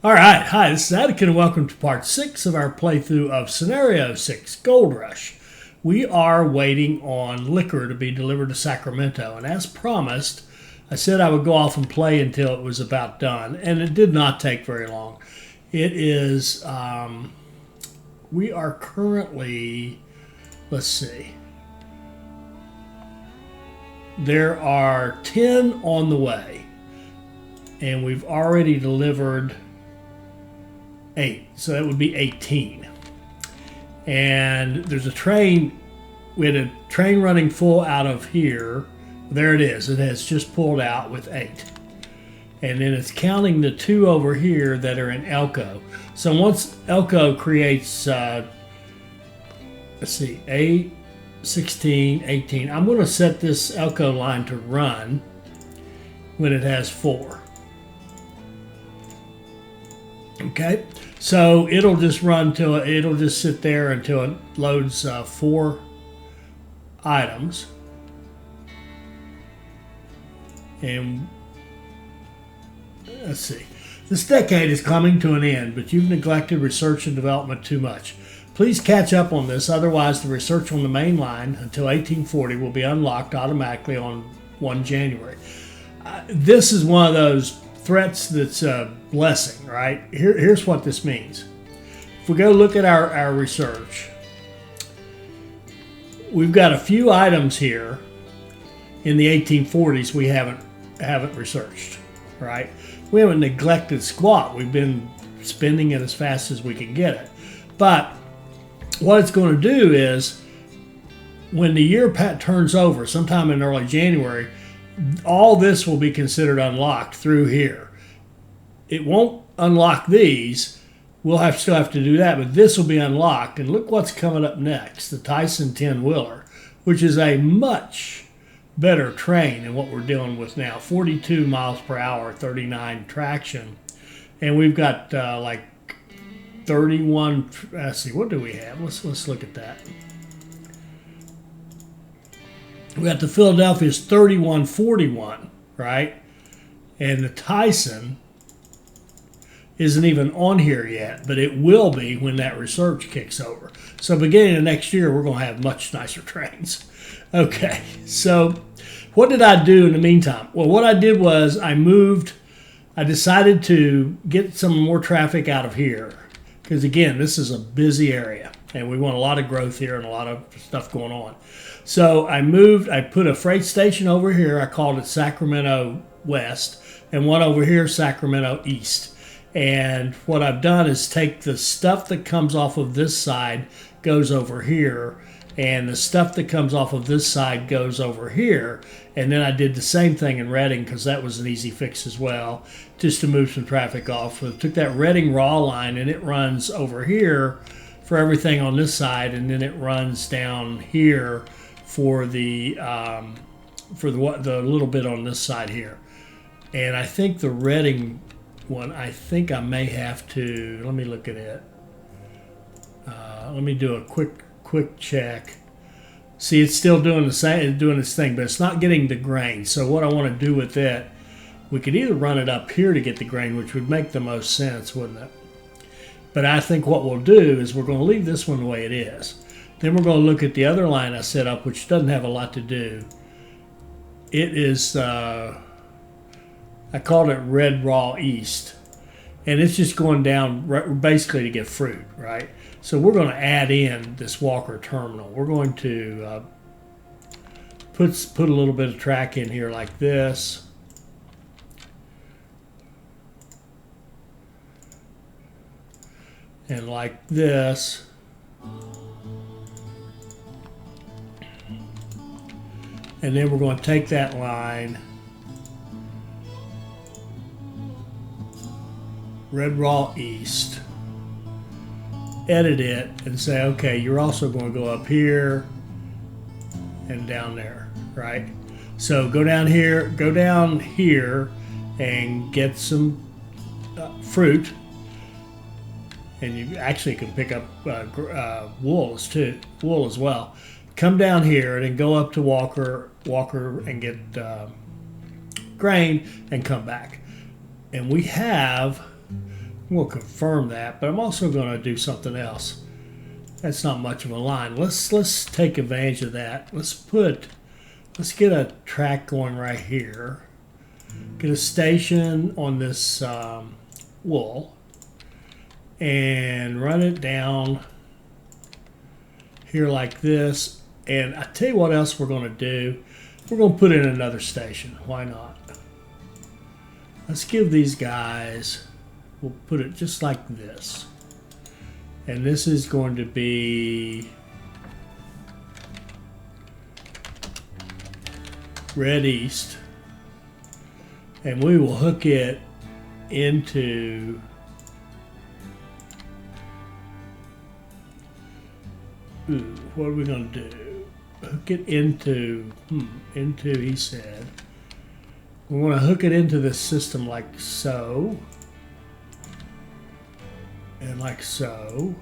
All right, hi, this is Attica, and welcome to part 6 of our playthrough of Scenario 6, Gold Rush. We are waiting on liquor to be delivered to Sacramento, and as promised, I said I would go off and play until it was about done, and it did not take very long. It is, we are currently, let's see, there are 10 on the way, and we've already delivered 8, so that would be 18. And there's a train, we had a train running full out of here. There it is, it has just pulled out with 8. And then it's counting the 2 over here that are in Elko. So once Elko creates, let's see, 8, 16, 18. I'm going to set this Elko line to run when it has 4. Okay, so it'll just run till it'll just sit there until it loads 4 items, and let's see. This decade is coming to an end, but you've neglected research and development too much. Please catch up on this, otherwise the research on the main line until 1840 will be unlocked automatically on 1 January. This is one of those threats that's a blessing, right? Here's what this means. If we go look at our research, we've got a few items here in the 1840s we haven't researched, right? We haven't neglected squat. We've been spending it as fast as we can get it. But what it's going to do is when the year turns over, sometime in early January, all this will be considered unlocked through here. It won't unlock these. We'll still have to do that, but this will be unlocked. And look what's coming up next, the Tyson 10-wheeler, which is a much better train than what we're dealing with now. 42 miles per hour, 39 traction. And we've got like 31, let's see, what do we have? Let's look at that. We got the Philadelphia's 3141, right? And the Tyson isn't even on here yet, but it will be when that research kicks over. So beginning of next year, we're going to have much nicer trains. Okay, so what did I do in the meantime? Well, what I did was I decided to get some more traffic out of here. Because again, this is a busy area, and we want a lot of growth here and a lot of stuff going on. So I put a freight station over here. I called it Sacramento West, and one over here, Sacramento East. And what I've done is take the stuff that comes off of this side goes over here, and the stuff that comes off of this side goes over here. And then I did the same thing in Reading because that was an easy fix as well, just to move some traffic off. So I took that Reading raw line and it runs over here for everything on this side, and then it runs down here for the little bit on this side here. And I think the Reading one, I think I may have to, let me look at it. Let me do a quick check. See, it's still doing the same, doing its thing, but it's not getting the grain. So what I want to do with it, we could either run it up here to get the grain, which would make the most sense, wouldn't it? But I think what we'll do is we're going to leave this one the way it is. Then we're going to look at the other line I set up, which doesn't have a lot to do. It is, I called it Red Raw East. And it's just going down basically to get fruit, right? So we're going to add in this Walker terminal. We're going to put a little bit of track in here like this. And like this. And then we're going to take that line, Red Raw East, edit it, and say, okay, you're also going to go up here and down there, right? So go down here, and get some fruit, and you actually can pick up wool as well. Come down here and then go up to Walker and get grain and come back. And we have We'll confirm that, but I'm also going to do something else. That's not much of a line. Let's take advantage of that. Let's get a track going right here. Get a station on this wool and run it down here like this. And I tell you what else we're going to do. We're going to put in another station. Why not? Let's give these guys, we'll put it just like this. And this is going to be red east. And we will hook it into what are we going to do? Hook it into, he said. We want to hook it into this system like so. And like so.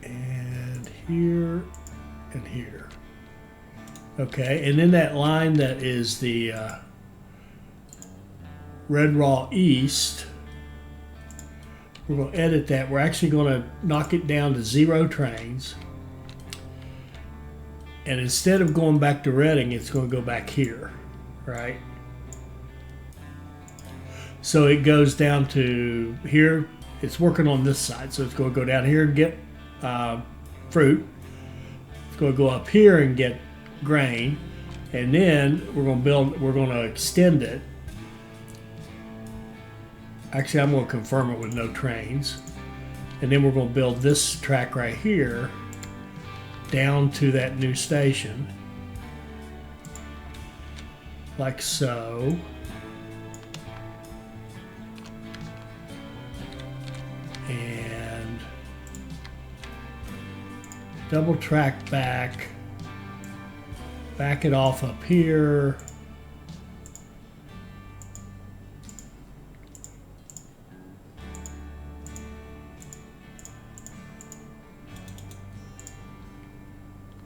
And here and here. Okay, and then that line that is the red raw east, we're going to edit that. We're actually going to knock it down to 0 trains. And instead of going back to Reading, it's going to go back here, right? So it goes down to here. It's working on this side. So it's going to go down here and get fruit. It's going to go up here and get grain. And then we're going to extend it. Actually, I'm going to confirm it with no trains. And then we're going to build this track right here down to that new station. Like so. And double track back. Back it off up here.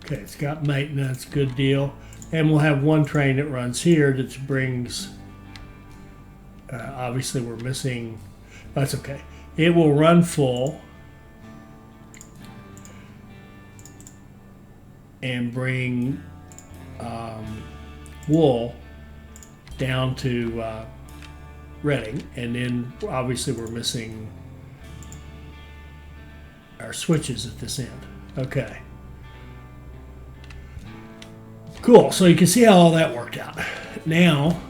Okay, it's got maintenance, good deal. And we'll have one train that runs here that brings, obviously we're missing, that's okay. It will run full and bring wool down to Reading. And then obviously we're missing our switches at this end. Okay. Cool, so you can see how all that worked out. Now,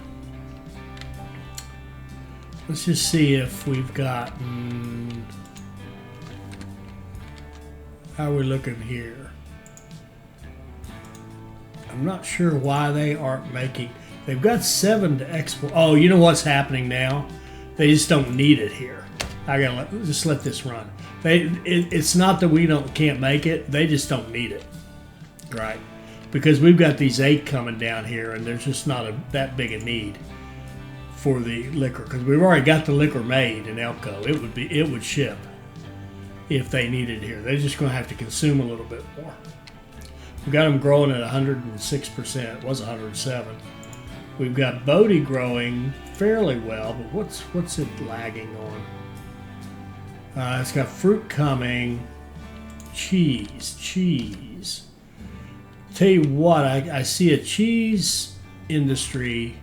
let's just see if we've gotten, how are we looking here? I'm not sure why they aren't making, they've got 7 to export. Oh, you know what's happening now? They just don't need it here. I gotta just let this run. It's not that we can't make it, they just don't need it, right? Because we've got these 8 coming down here, and there's just not that big a need for the liquor because we've already got the liquor made in Elko. It would ship if they needed it here. They're just going to have to consume a little bit more. We've got them growing at 106%. It was 107. We've got Bodie growing fairly well, but what's it lagging on? It's got fruit coming, cheese. Tell you what, I see a cheese industry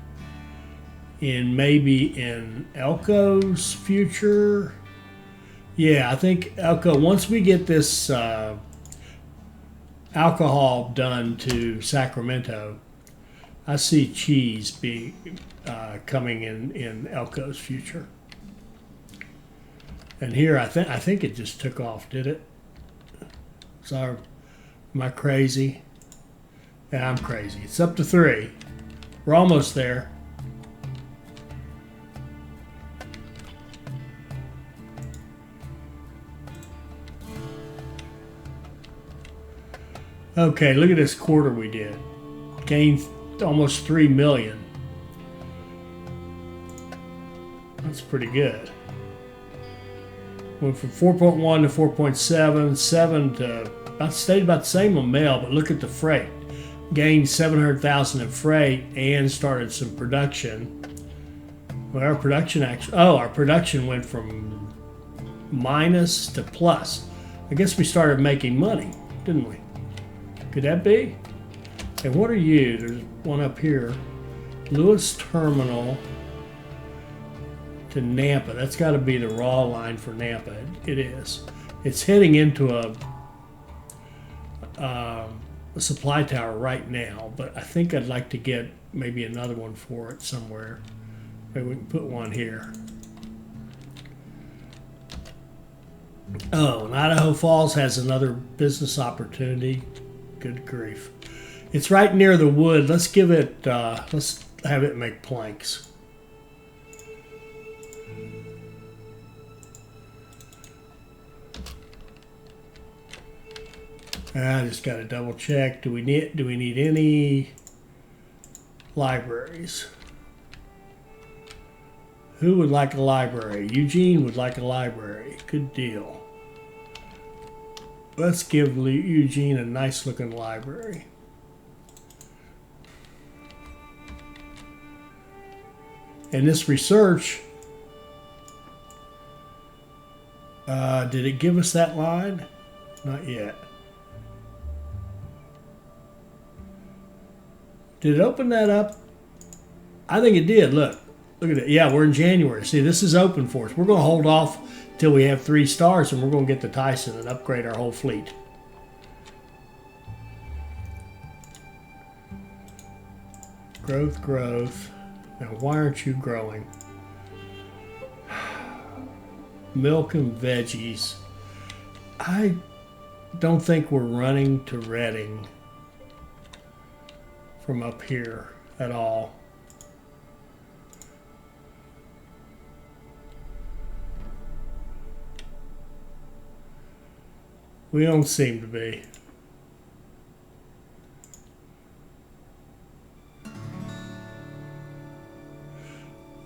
maybe in Elko's future. Yeah, I think Elko, once we get this alcohol done to Sacramento, I see cheese coming in Elko's future. And here, I think it just took off, did it? So, am I crazy? Yeah, I'm crazy. It's up to 3. We're almost there. Okay, look at this quarter we did. Gained almost 3 million. That's pretty good. Went from 4.1 to 4.7, 7 to stayed about the same on mail, but look at the freight. gained 700,000 in freight and started some production. Well, our production went from minus to plus. I guess we started making money, didn't we? Could that be? And what are you? There's one up here. Lewis Terminal to Nampa. That's got to be the raw line for Nampa. It is. It's heading into a supply tower right now, but I think I'd like to get maybe another one for it somewhere. Maybe we can put one here. Oh, and Idaho Falls has another business opportunity. Good grief. It's right near the wood. Let's give it, let's have it make planks. I just got to double check. Do we need any libraries? Who would like a library? Eugene would like a library. Good deal. Let's give Eugene a nice looking library. And this research, did it give us that line? Not yet. Did it open that up? I think it did. Look at it. Yeah, we're in January. See, this is open for us. We're going to hold off till we have 3 stars, and we're going to get the Tyson and upgrade our whole fleet. Growth. Now, why aren't you growing? Milk and veggies. I don't think we're running to Reading from up here at all. We don't seem to be.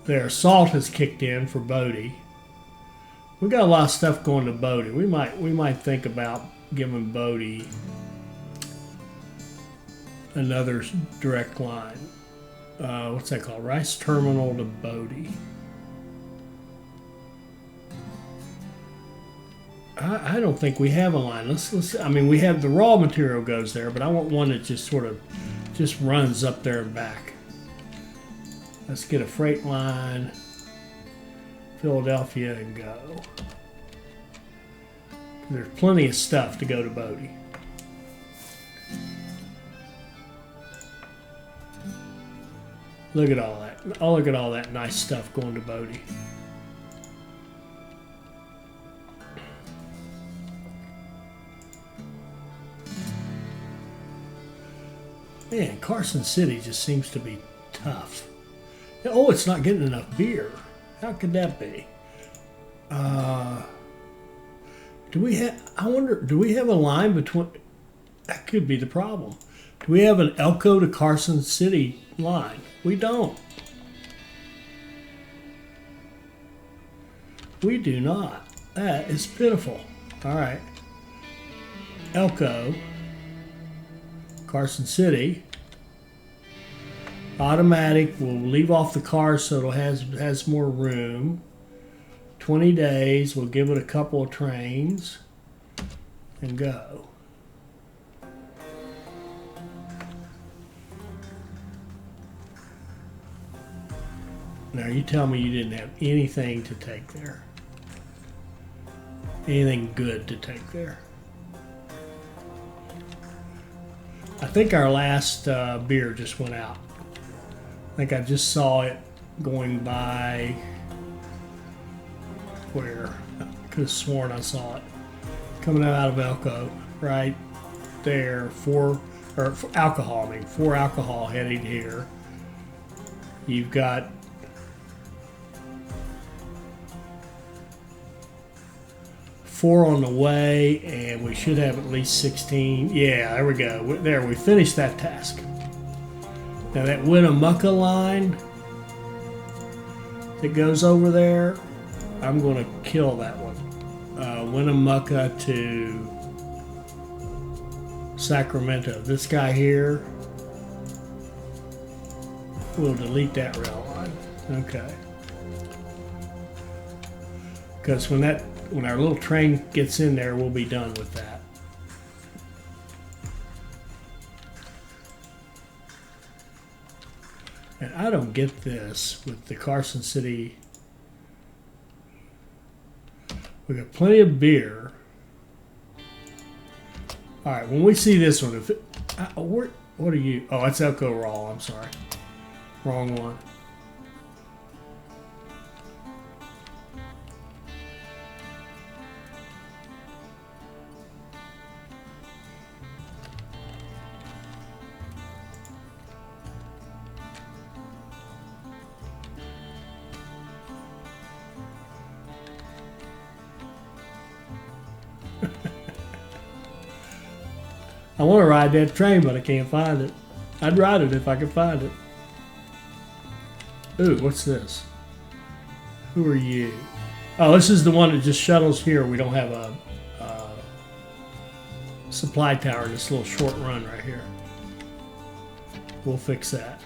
There, salt has kicked in for Bodie. We got a lot of stuff going to Bodie. We might think about giving Bodie another direct line. What's that called? Rice Terminal to Bodie. I don't think we have a line. Let's. I mean, we have the raw material goes there, but I want one that just sort of just runs up there and back. Let's get a freight line, Philadelphia, and go. There's plenty of stuff to go to Bodie. Look at all that. Oh, look at all that nice stuff going to Bodie. Man, Carson City just seems to be tough. Oh, it's not getting enough beer. How could that be? Do we have? I wonder. Do we have a line between? That could be the problem. Do we have an Elko to Carson City line? We don't. We do not. That is pitiful. All right. Elko, Carson City. Automatic, we'll leave off the car so it has more room. 20 days, we'll give it a couple of trains and go. Now you tell me you didn't have anything to take there. Anything good to take there. I think our last beer just went out. I think I just saw it going by where? I could have sworn I saw it. Coming out of Elko, right there. 4 alcohol, 4 alcohol heading here. You've got four on the way, and we should have at least 16. Yeah, there we go. There, we finished that task. Now that Winnemucca line that goes over there, I'm going to kill that one. Winnemucca to Sacramento. This guy here, We'll delete that rail line. Okay. Because when our little train gets in there, we'll be done with that. And I don't get this with the Carson City. We got plenty of beer. All right, when we see this one, if it, what are you? Oh, it's Elko Raw. I'm sorry, wrong one. I want to ride that train, but I can't find it. I'd ride it if I could find it. Ooh, what's this? Who are you? Oh, this is the one that just shuttles here. We don't have a supply tower in this little short run right here. We'll fix that.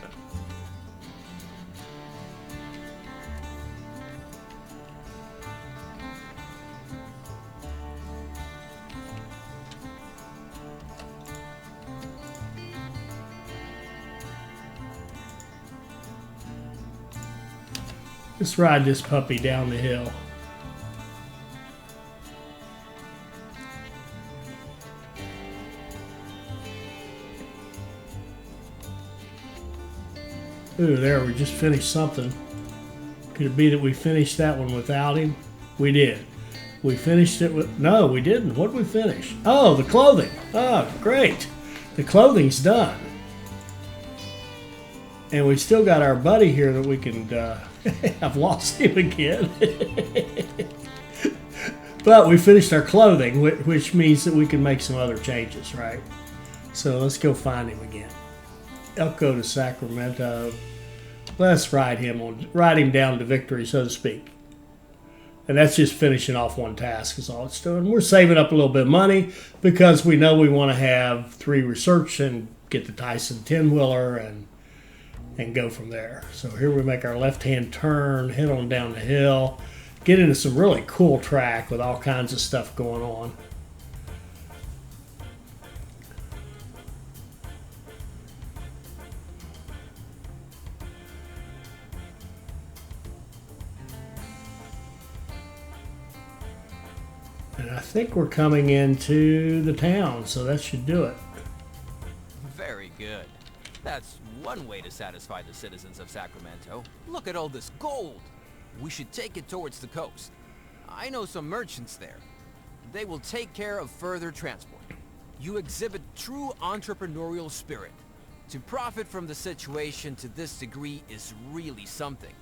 Let's ride this puppy down the hill. Ooh, there, we just finished something. Could it be that we finished that one without him? We did. We finished it with, no, we didn't. What did we finish? Oh, the clothing. Oh, great. The clothing's done. And we still got our buddy here that we can, I've lost him again. But we finished our clothing, which means that we can make some other changes, right? So let's go find him again. Elko to Sacramento. Let's ride him down to victory, so to speak. And that's just finishing off one task is all it's doing. We're saving up a little bit of money because we know we want to have 3 research and get the Tyson 10-wheeler and go from there. So here we make our left-hand turn, head on down the hill, get into some really cool track with all kinds of stuff going on. And I think we're coming into the town, so that should do it. Very good. That's one way to satisfy the citizens of Sacramento. Look at all this gold. We should take it towards the coast. I know some merchants there. They will take care of further transport. You exhibit true entrepreneurial spirit. To profit from the situation to this degree is really something.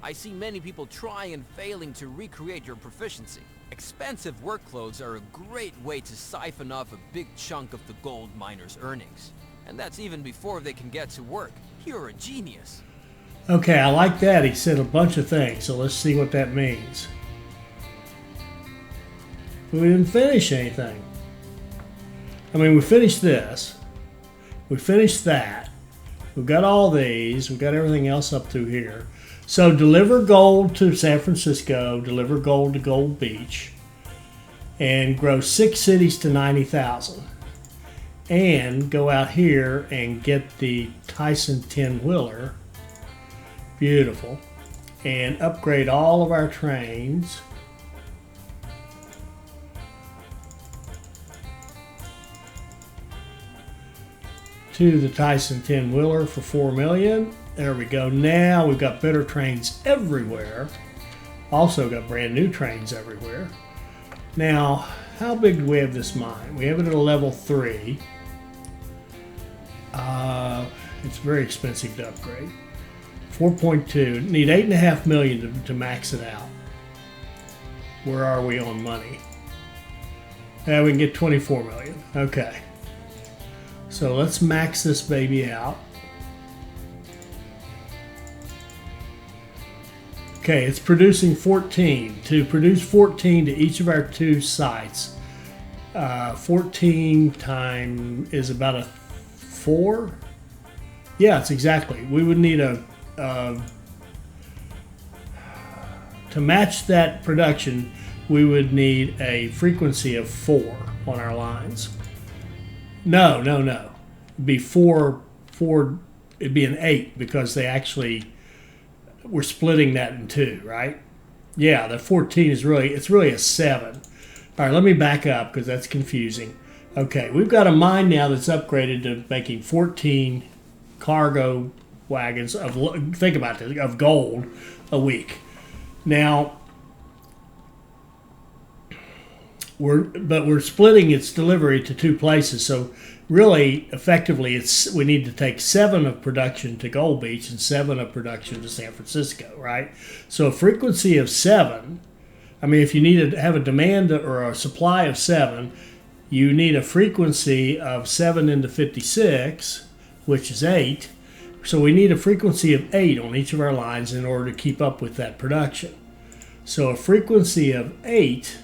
I see many people trying and failing to recreate your proficiency. Expensive work clothes are a great way to siphon off a big chunk of the gold miners' earnings. And that's even before they can get to work. You're a genius. Okay, I like that. He said a bunch of things, so let's see what that means. We didn't finish anything. I mean, we finished this. We finished that. We've got all these. We've got everything else up through here. So deliver gold to San Francisco, deliver gold to Gold Beach, and grow 6 cities to 90,000. And go out here and get the Tyson 10-wheeler. Beautiful. And upgrade all of our trains. To the Tyson 10-wheeler for $4 million. There we go. Now we've got better trains everywhere. Also got brand new trains everywhere. Now, how big do we have this mine? We have it at a level 3. It's very expensive to upgrade. 4.2. Need $8.5 million to max it out. Where are we on money? Yeah, we can get 24 million. Okay. So let's max this baby out. Okay, it's producing 14. To produce 14 to each of our 2 sites, 14 time is about a 4. Yeah, it's exactly. We would need to match that production, we would need a frequency of 4 on our lines. No. It'd be four. It'd be an 8 because we're splitting that in 2, right? Yeah, the 14 is really a 7. All right, let me back up because that's confusing. Okay, we've got a mine now that's upgraded to making 14 cargo wagons think about this, of gold a week. Now, we're splitting its delivery to 2 places, so really effectively we need to take 7 of production to Gold Beach and 7 of production to San Francisco, right? So a frequency of 7, I mean, if you need to have a demand or a supply of 7, you need a frequency of 7 into 56, which is 8. So we need a frequency of 8 on each of our lines in order to keep up with that production. So a frequency of 8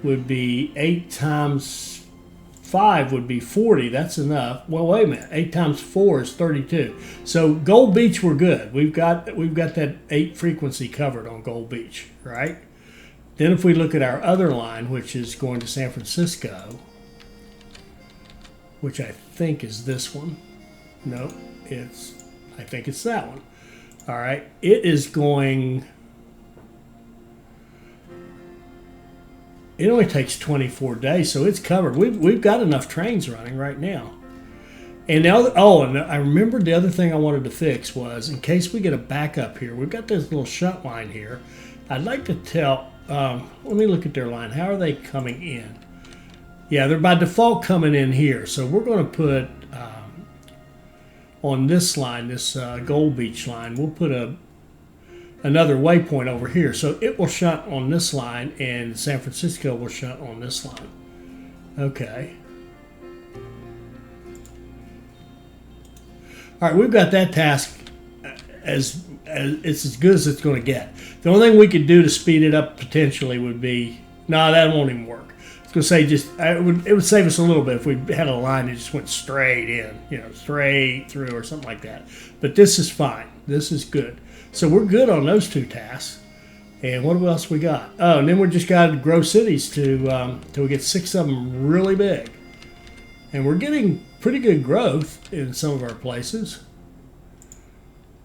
would be 8 times 5 would be 40. That's enough. Well, wait a minute. 8 times 4 is 32. So Gold Beach, we're good. We've got that 8 frequency covered on Gold Beach, right? Then if we look at our other line, which is going to San Francisco, which I think is this one. No, I think it's that one. All right. It is going... It only takes 24 days, so it's covered. We've got enough trains running right now. And now, and I remembered the other thing I wanted to fix was, in case we get a backup here, we've got this little shunt line here. I'd like to tell, let me look at their line. How are they coming in? Yeah, they're by default coming in here. So we're going to put, on this line, this Gold Beach line, we'll put another waypoint over here. So it will shunt on this line and San Francisco will shunt on this line. Okay. All right, we've got that task as it's as good as it's going to get. The only thing we could do to speed it up potentially would be, no, that won't even work. I was going to say it would save us a little bit if we had a line that just went straight in, straight through or something like that. But this is fine. This is good. So we're good on those 2 tasks. And what else we got? Oh, and then we just got to grow cities till we get 6 of them really big. And we're getting pretty good growth in some of our places.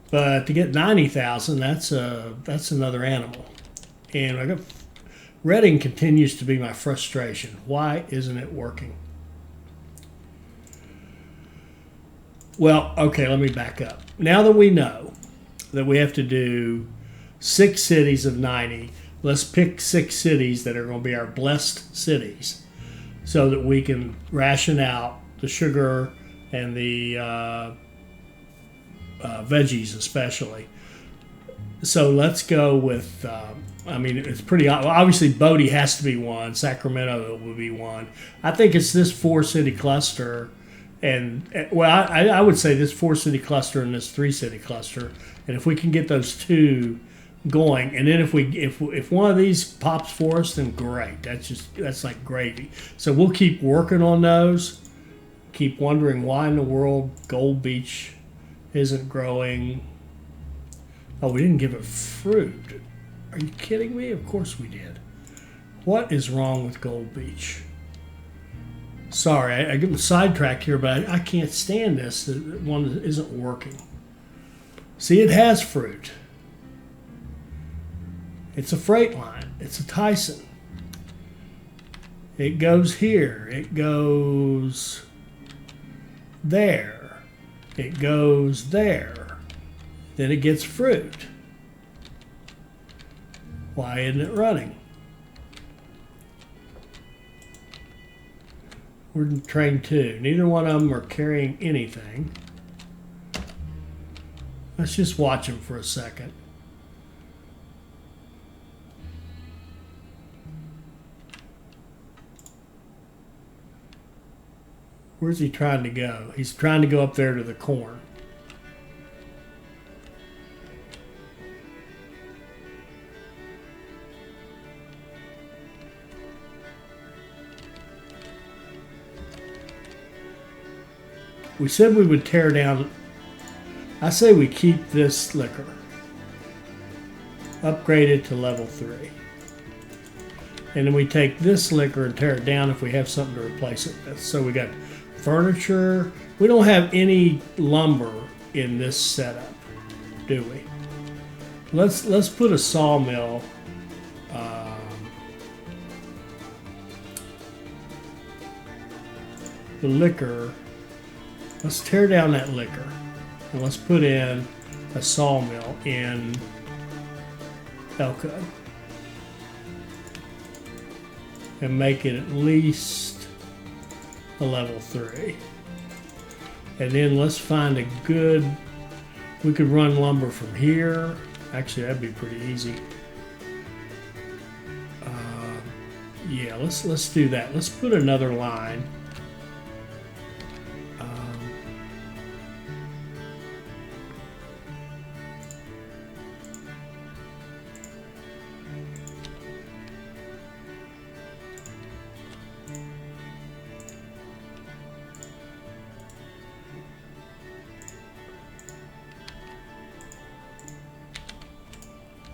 But to get 90,000, that's another animal. And Reading continues to be my frustration. Why isn't it working? Well, okay, let me back up. Now that we know that we have to do 6 cities of 90, let's pick 6 cities that are going to be our blessed cities so that we can ration out the sugar and the veggies especially. So let's go with, it's pretty obviously Bodie has to be one. Sacramento will be one. I think it's this 4-city cluster. And I would say this 4-city cluster and this 3-city cluster. And if we can get those 2 going, and then if one of these pops for us, then great. That's like gravy. So we'll keep working on those. Keep wondering why in the world Gold Beach isn't growing. Oh, we didn't give it fruit. Are you kidding me? Of course we did. What is wrong with Gold Beach? Sorry, I get sidetracked here, but I can't stand this. The one that isn't working. See, it has fruit. It's a freight line. It's a Tyson. It goes here. It goes there. It goes there. Then it gets fruit. Why isn't it running? We're in train 2. Neither one of them are carrying anything. Let's just watch them for a second. Where's he trying to go? He's trying to go up there to the corn. We said we would tear down I say we keep this liquor. Upgrade it to level 3. And then we take this liquor and tear it down if we have something to replace it with. So we got furniture. We don't have any lumber in this setup, do we? Let's put a sawmill. The liquor. Let's tear down that liquor. And let's put in a sawmill in Elko. And make it at least a level 3. And then let's find a good, we could run lumber from here. Actually, that'd be pretty easy. Yeah, let's do that. Let's put another line.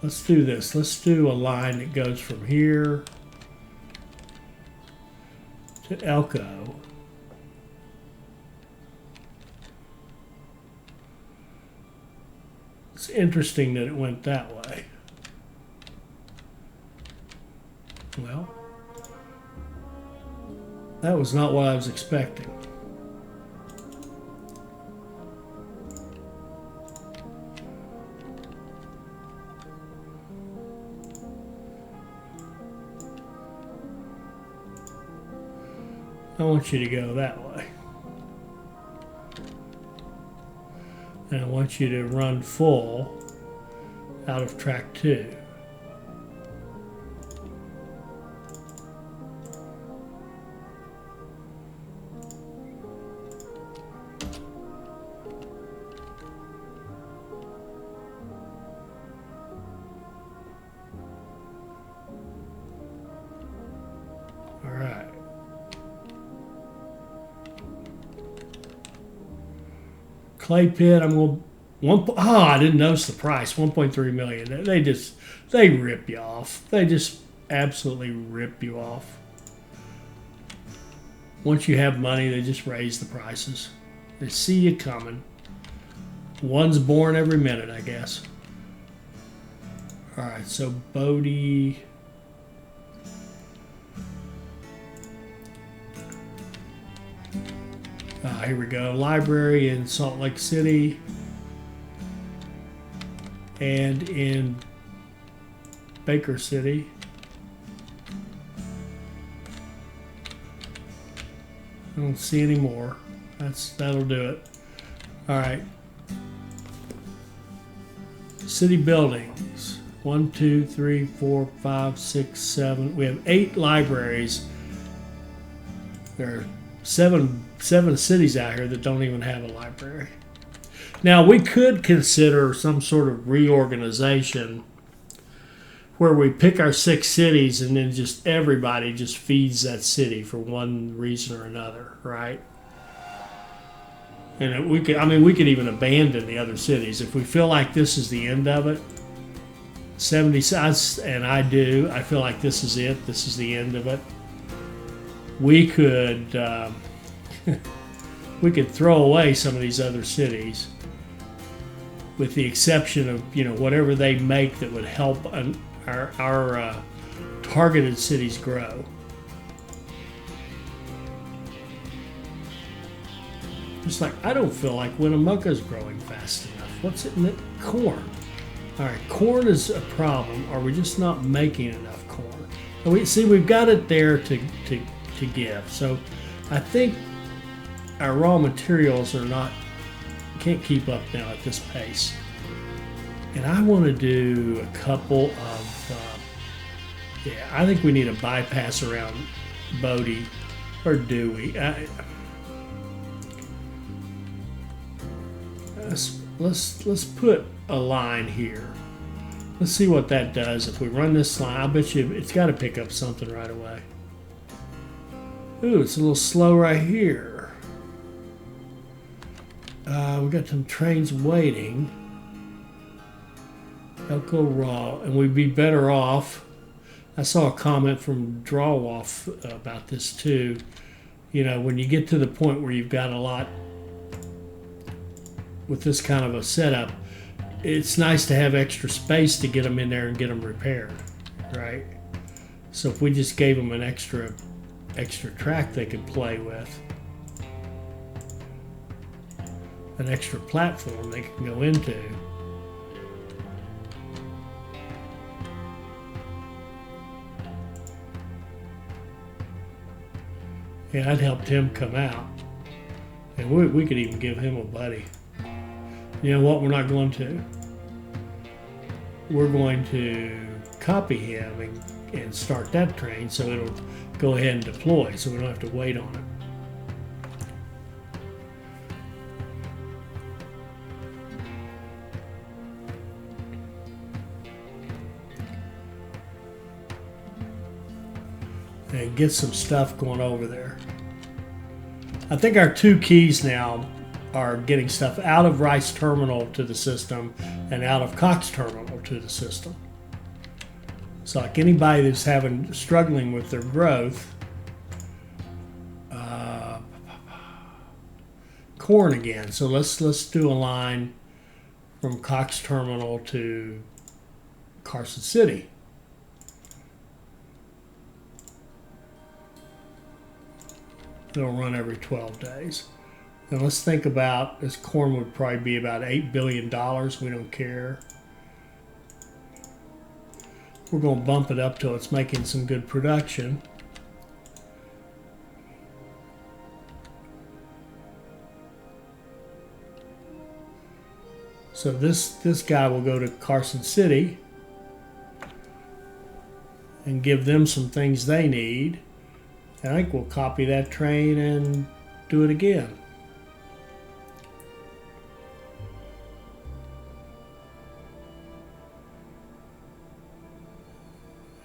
Let's do this. Let's do a line that goes from here to Elko. It's interesting that it went that way. Well, that was not what I was expecting. I want you to go that way. And I want you to run full out of track 2. All right. Clay pit, I'm going to, I didn't notice the price, 1.3 million. They rip you off. They just absolutely rip you off. Once you have money, they just raise the prices. They see you coming. One's born every minute, I guess. All right, so Bodie. Here we go. Library in Salt Lake City and in Baker City. I don't see any more. That'll do it. All right. City buildings. 1, 2, 3, 4, 5, 6, 7. We have 8 libraries. There are seven cities out here that don't even have a library. Now, we could consider some sort of reorganization where we pick our 6 cities and then just everybody just feeds that city for one reason or another, right? And we could even abandon the other cities if we feel like this is the end of it. 70, and I feel like this is it. This is the end of it. We could we could throw away some of these other cities, with the exception of whatever they make that would help our targeted cities grow. Just like I don't feel like Winnemucca's growing fast enough. What's it in it? Corn. All right, corn is a problem. Are we just not making enough corn? We've got it there to give. So I think our raw materials can't keep up now at this pace. And I want to do a couple of, I think we need a bypass around Bodie, or do we? Let's put a line here. Let's see what that does. If we run this line, I bet you it's got to pick up something right away. Ooh, it's a little slow right here. We got some trains waiting. Elko Raw, and we'd be better off. I saw a comment from Drawoff about this too. You know, when you get to the point where you've got a lot with this kind of a setup, it's nice to have extra space to get them in there and get them repaired, right? So if we just gave them an extra track they could play with, an extra platform they can go into. Yeah, I'd helped him come out. And we could even give him a buddy. You know what? We're not going to. We're going to copy him and start that train so it'll go ahead and deploy so we don't have to wait on it. And get some stuff going over there. I think our two keys now are getting stuff out of Rice Terminal to the system and out of Cox Terminal to the system. So like anybody that's struggling with their growth, corn again. So let's do a line from Cox Terminal to Carson City. It'll run every 12 days. And let's think about, this corn would probably be about $8 billion. We don't care. We're going to bump it up till it's making some good production. So this guy will go to Carson City and give them some things they need. I think we'll copy that train and do it again.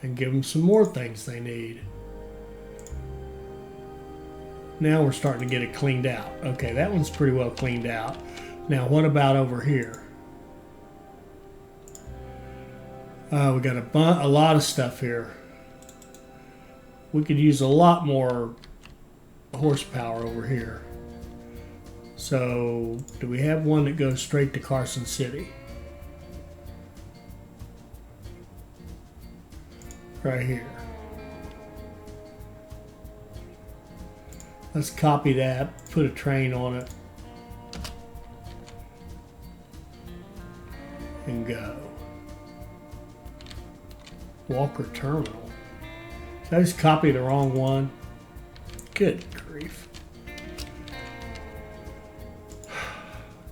And give them some more things they need. Now we're starting to get it cleaned out. Okay, that one's pretty well cleaned out. Now what about over here? We got a lot of stuff here. We could use a lot more horsepower over here. So, do we have one that goes straight to Carson City? Right here. Let's copy that, put a train on it, and go. Walker Terminal. Did I just copy the wrong one? Good grief.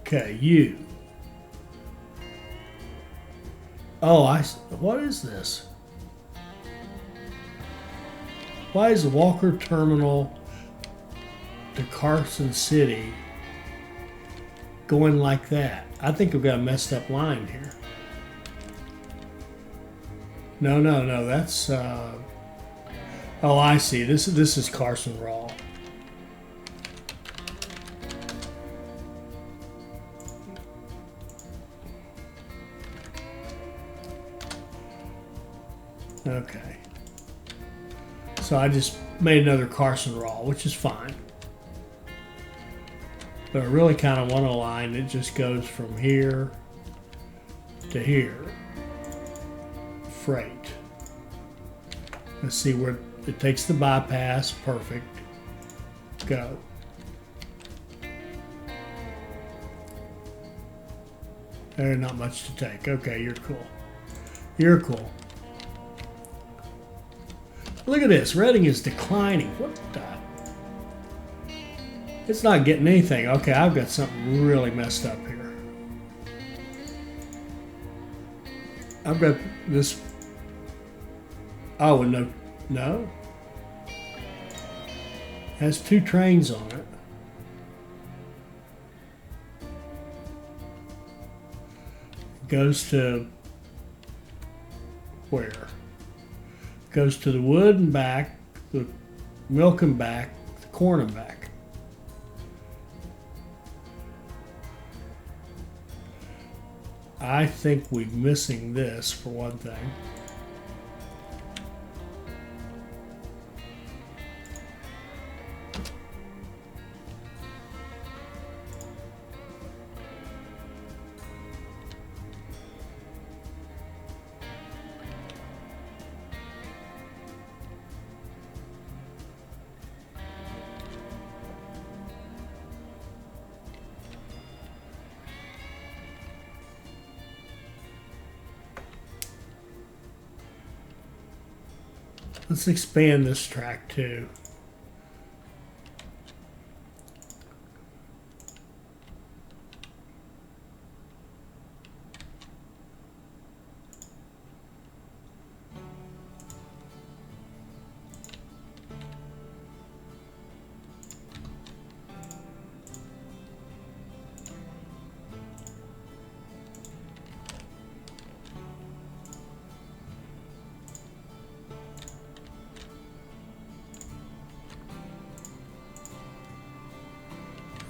Okay, you. Oh, what is this? Why is the Walker Terminal to Carson City going like that? I think we've got a messed up line here. No, that's oh, I see. This is Carson Raw. Okay. So I just made another Carson Raw, which is fine. But I really kind of want a line that just goes from here to here. Freight. Let's see where it takes the bypass. Perfect. Go. There's not much to take. Okay, you're cool. You're cool. Look at this. Reading is declining. What the? It's not getting anything. Okay, I've got something really messed up here. I've got this. Oh, no. Has two trains on it. Goes to where? Goes to the wood and back, the milk and back, the corn and back. I think we're missing this for one thing. Let's expand this track too.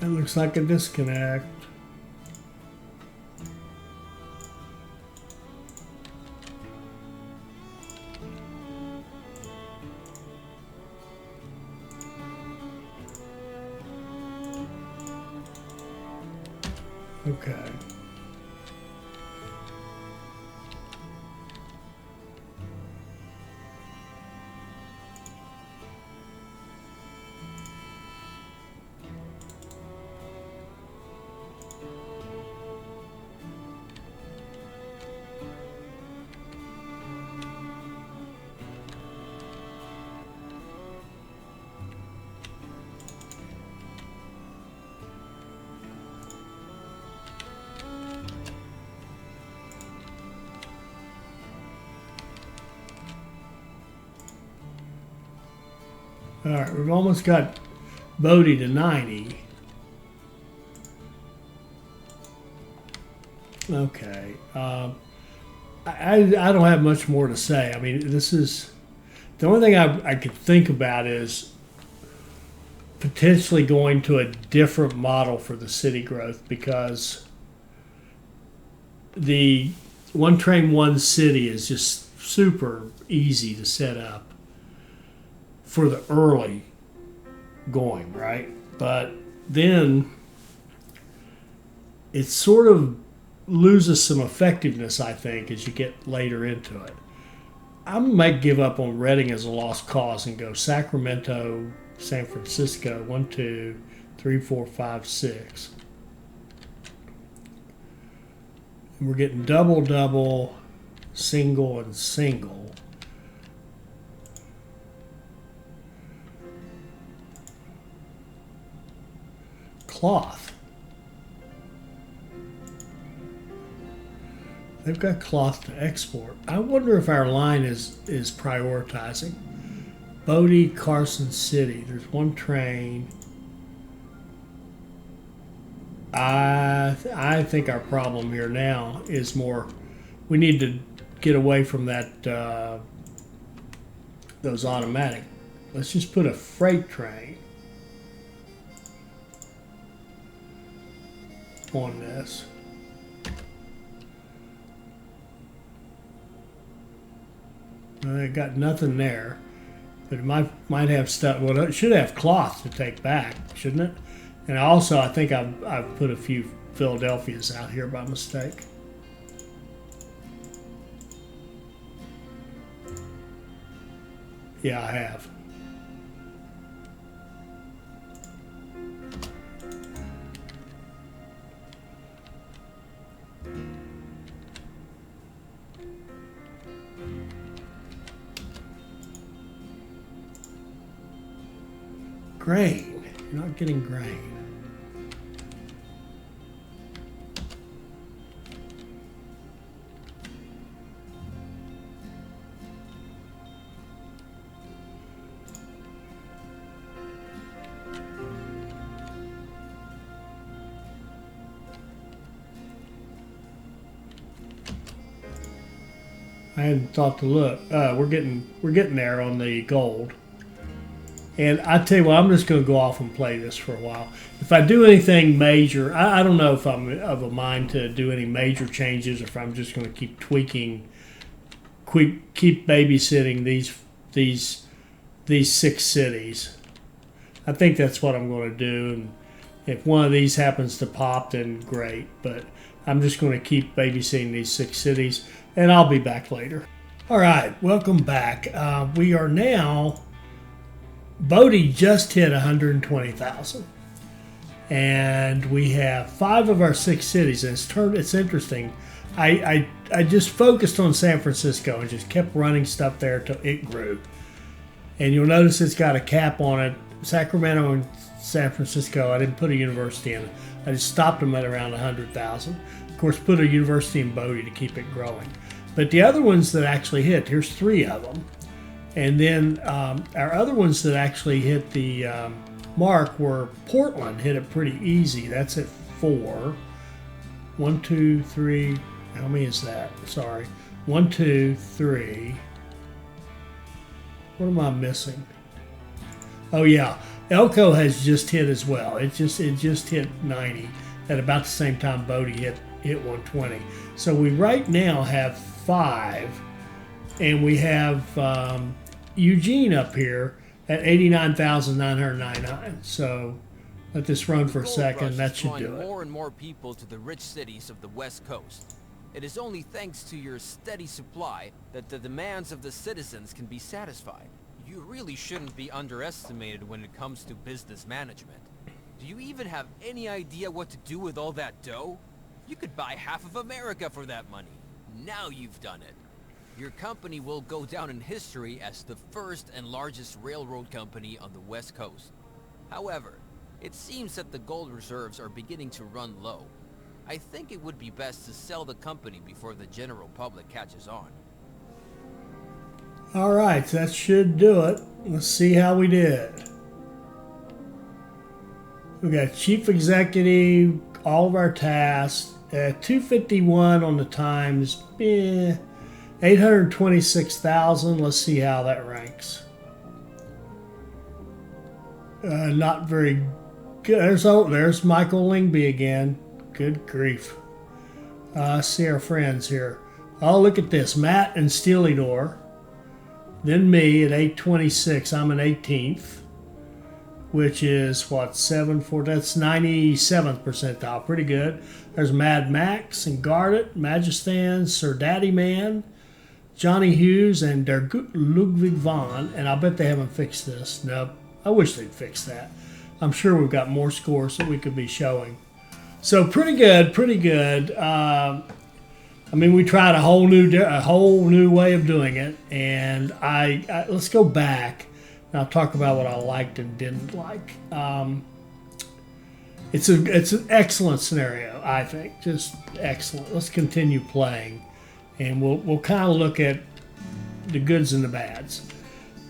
That looks like a disconnect. Okay. All right, we've almost got Bodie to 90. Okay. I don't have much more to say. I mean, this is the only thing I could think about is potentially going to a different model for the city growth, because the one train, one city is just super easy to set up for the early going, right? But then it sort of loses some effectiveness, I think, as you get later into it. I might give up on Reading as a lost cause and go Sacramento, San Francisco, 1, 2, 3, 4, 5, 6. And we're getting double, double, single, and single. Cloth. They've got cloth to export. I wonder if our line is prioritizing. Bodie, Carson City. There's one train. I think our problem here now is more, we need to get away from that those automatic. Let's just put a freight train on this. I got nothing there, but it might have stuff. Well, it should have cloth to take back, shouldn't it? And also, I think I've put a few Philadelphias out here by mistake. Yeah, I have. Grain. You're not getting grain. I hadn't thought to look. We're getting there on the gold. And I tell you what, I'm just going to go off and play this for a while. If I do anything major, I don't know if I'm of a mind to do any major changes, or if I'm just going to keep tweaking, keep babysitting these 6 cities. I think that's what I'm going to do. And if one of these happens to pop, then great. But I'm just going to keep babysitting these 6 cities, and I'll be back later. All right, welcome back. We are now, Bodie just hit 120,000. And we have 5 of our 6 cities. And it's interesting. I just focused on San Francisco and just kept running stuff there till it grew. And you'll notice it's got a cap on it. Sacramento and San Francisco, I didn't put a university in it. I just stopped them at around 100,000. Of course, put a university in Bodie to keep it growing. But the other ones that actually hit, here's 3 of them. And then our other ones that actually hit the mark were Portland, hit it pretty easy. That's at 4. 1, 2, 3. How many is that? Sorry. 1, 2, 3. What am I missing? Oh yeah, Elko has just hit as well. It just hit 90 at about the same time Bodie hit 120. So we right now have 5, and we have Eugene up here at 89,999. So let this run for a second. That should do it. More and more people to the rich cities of the West Coast. It is only thanks to your steady supply that the demands of the citizens can be satisfied. You really shouldn't be underestimated when it comes to business management. Do you even have any idea what to do with all that dough? You could buy half of America for that money. Now you've done it. Your company will go down in history as the first and largest railroad company on the West Coast. However, it seems that the gold reserves are beginning to run low. I think it would be best to sell the company before the general public catches on. All right, that should do it. Let's see how we did. We got chief executive, all of our tasks, 251 on the times, 826,000. Let's see how that ranks. Not very good. There's Michael Lingby again. Good grief. See our friends here. Oh, look at this. Matt and Steely Door. Then me at 826. I'm an 18th, which is what, 7-4. That's 97th percentile. Pretty good. There's Mad Max and Garnet, Majestan, Sir Daddy Man, Johnny Hughes, and Der Ludwig von. And I bet they haven't fixed this. No, I wish they'd fix that. I'm sure we've got more scores that we could be showing. So pretty good, pretty good. I mean, we tried a whole new way of doing it, and I let's go back and I'll talk about what I liked and didn't like. It's an excellent scenario, I think, just excellent. Let's continue playing, and we'll kind of look at the goods and the bads.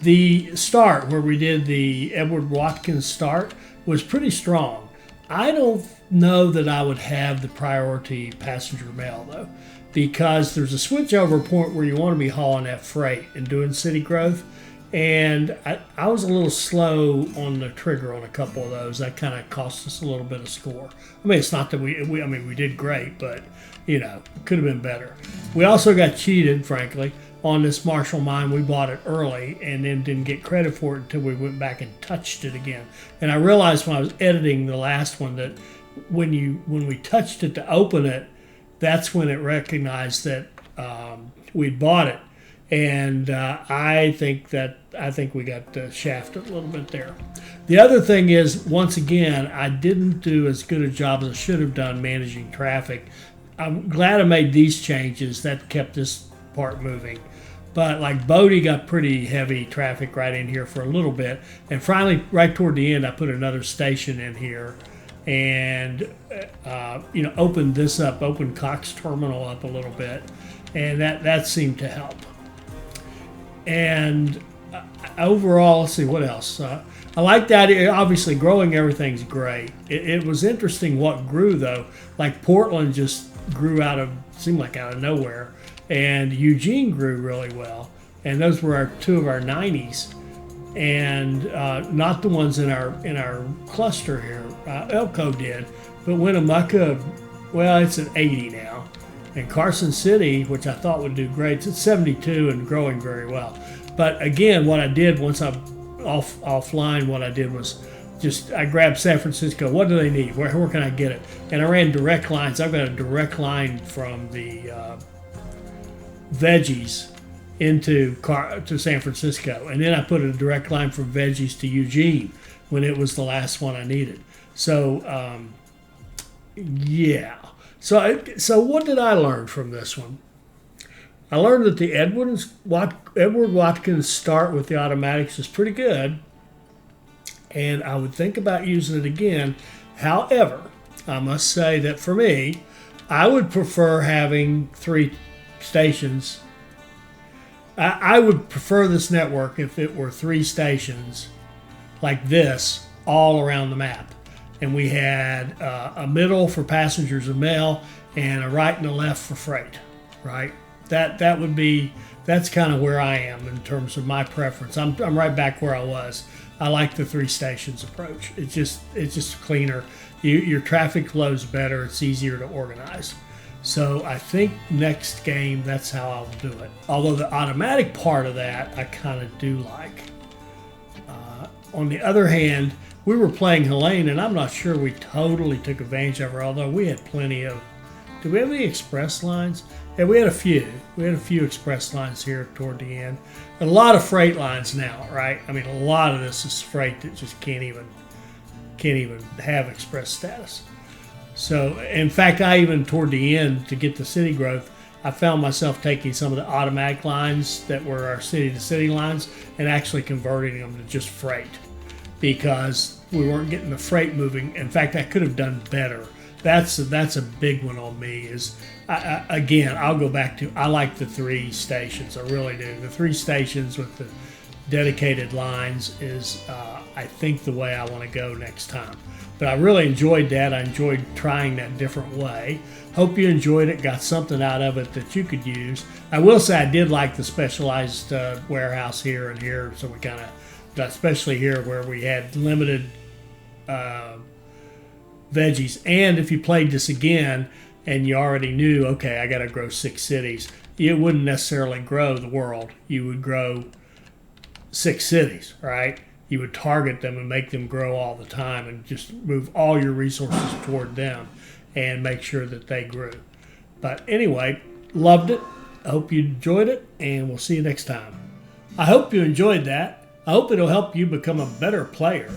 The start where we did the Edward Watkins start was pretty strong. I don't know that I would have the priority passenger mail though, because there's a switchover point where you want to be hauling that freight and doing city growth. And I was a little slow on the trigger on a couple of those. That kind of cost us a little bit of score. I mean, it's not that we did great, but, you know, it could have been better. We also got cheated, frankly, on this Marshall mine. We bought it early and then didn't get credit for it until we went back and touched it again. And I realized when I was editing the last one that when we touched it to open it, that's when it recognized that we'd bought it. And I think we got shafted a little bit there. The other thing is, once again, I didn't do as good a job as I should have done managing traffic. I'm glad I made these changes. That kept this part moving. But like Bodie got pretty heavy traffic right in here for a little bit. And finally, right toward the end, I put another station in here and, opened this up, opened Cox Terminal up a little bit. And that seemed to help. And overall, let's see, what else? I like that. Obviously, growing everything's great. It was interesting what grew, though. Like Portland just grew seemed like out of nowhere. And Eugene grew really well. And those were two of our 90s. and not the ones in our cluster here. Elko did, but Winnemucca, well, it's at 80 now, and Carson City, which I thought would do great, it's at 72 and growing very well. But again, what I did once I'm offline, what I did was just I grabbed San Francisco. What do they need? Where can I get it? And I ran direct lines. I've got a direct line from the veggies to San Francisco, and then I put a direct line from veggies to Eugene when it was the last one I needed. So yeah. So what did I learn from this one? I learned that the Edward Watkins start with the automatics is pretty good, and I would think about using it again. However, I must say that for me, I would prefer having 3 stations. I would prefer this network if it were 3 stations like this all around the map. And we had a middle for passengers and mail and a right and a left for freight, right? That's kind of where I am in terms of my preference. I'm right back where I was. I like the 3 stations approach. It's just cleaner. Your traffic flows better. It's easier to organize. So I think next game, that's how I'll do it. Although the automatic part of that, I kind of do like. On the other hand, we were playing Helene, and I'm not sure we totally took advantage of her, although we had plenty of... Did we have any express lines? Yeah, we had a few. We had a few express lines here toward the end. A lot of freight lines now, right? I mean, a lot of this is freight that just can't even have express status. So, in fact, I even toward the end, to get the city growth, I found myself taking some of the automatic lines that were our city-to-city lines and actually converting them to just freight because we weren't getting the freight moving. In fact, I could have done better. That's a big one on me. Again, I'll go back to, I like the 3 stations. I really do. The 3 stations with the dedicated lines is, I think, the way I want to go next time. But I really enjoyed that. I enjoyed trying that different way. Hope you enjoyed it, got something out of it that you could use. I will say I did like the specialized warehouse here and here, so we kind of, especially here where we had limited veggies. And if you played this again and you already knew, okay, I got to grow 6 cities, you wouldn't necessarily grow the world. You would grow 6 cities, right? You would target them and make them grow all the time and just move all your resources toward them and make sure that they grew. But anyway, loved it. I hope you enjoyed it, and we'll see you next time. I hope you enjoyed that. I hope it'll help you become a better player.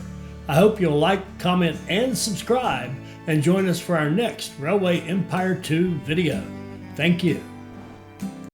I hope you'll like, comment, and subscribe, and join us for our next Railway Empire 2 video. Thank you.